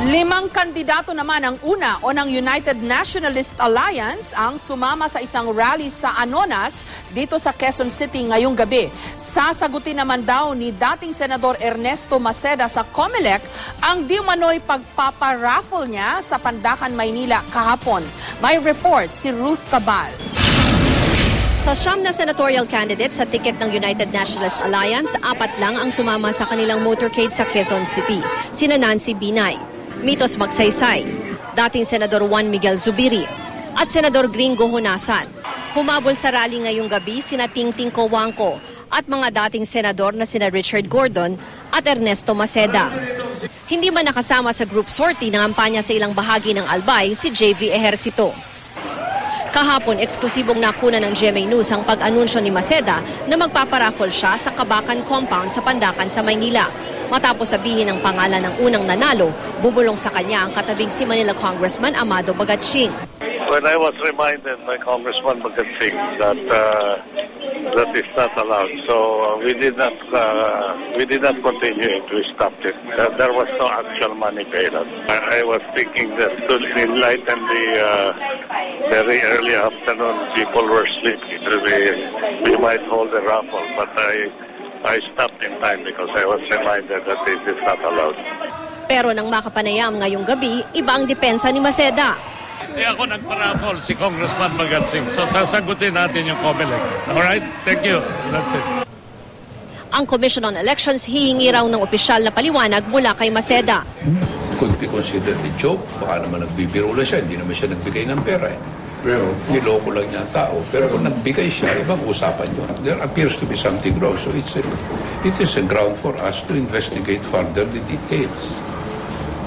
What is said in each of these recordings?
5 kandidato naman ang una o ng United Nationalist Alliance ang sumama sa isang rally sa Anonas dito sa Quezon City ngayong gabi. Sasagutin naman daw ni dating Senador Ernesto Maceda sa COMELEC ang di umano'y pagpaparaffle niya sa Pandacan, Maynila kahapon. May report si Ruth Cabal. Sa 9 na senatorial candidate sa ticket ng United Nationalist Alliance, 4 lang ang sumama sa kanilang motorcade sa Quezon City. Sina Nancy Binay, Mitos Magsaysay, dating Senador Juan Miguel Zubiri, at Senador Gringo Honasan. Humabol sa rally ngayong gabi sina Tingting Cojuangco at mga dating senador na sina Richard Gordon at Ernesto Maceda. Hindi man nakasama sa group sortie ng kampanya sa ilang bahagi ng Albay si JV Ejercito. Kahapon, eksklusibong nakuna ng GMA News ang pag-anunsyo ni Maceda na magpaparaffle siya sa Kabakan Compound sa Pandacan sa Maynila. Matapos sabihin ang pangalan ng unang nanalo, bubulong sa kanya ang katabing si Manila Congressman Amado Bagatsing. When I was reminded by Congressman Bagatsing that that is not allowed, so we did not continue it. We stopped it. There was no actual money paid out. I was thinking that to enlighten the very early afternoon, people were sleeping. We might hold a raffle, but I stopped in time because I was reminded that it is not allowed. Pero nang makapanayam ngayong gabi, iba ang depensa ni Maceda. Ako nagpa-raffle, si Congressman Bagatsing. So sasagutin natin yung COMELEC. Alright? Thank you. That's it. Ang Commission on Elections hihingi raw ng opisyal na paliwanag mula kay Maceda. Could be considered a joke. Baka naman nagbibiro lang siya. Hindi naman siya nagbigay ng pera. Niloko lang niya ang tao. Pero kung nagbigay siya, ibang usapan yun. There appears to be something wrong. So it is a ground for us to investigate further the details.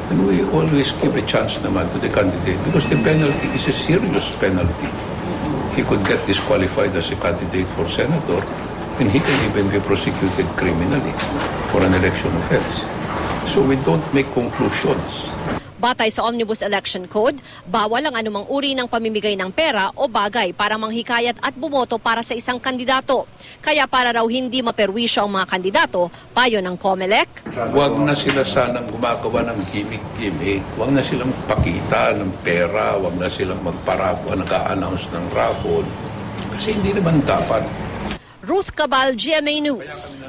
And we always give a chance naman to the candidate because the penalty is a serious penalty. He could get disqualified as a candidate for senator and he can even be prosecuted criminally for an election offense. So we don't make conclusions. Batay sa Omnibus Election Code, bawal ang anumang uri ng pamimigay ng pera o bagay para manghikayat at bumoto para sa isang kandidato. Kaya para raw hindi maperwisyo ang mga kandidato, payo ng COMELEC. Huwag na sila sanang gumagawa ng gimmick-gimmick. Huwag na silang pakita ng pera. Huwag na silang nag-a-announce ng raffle. Kasi hindi naman dapat. Ruth Cabal, GMA News.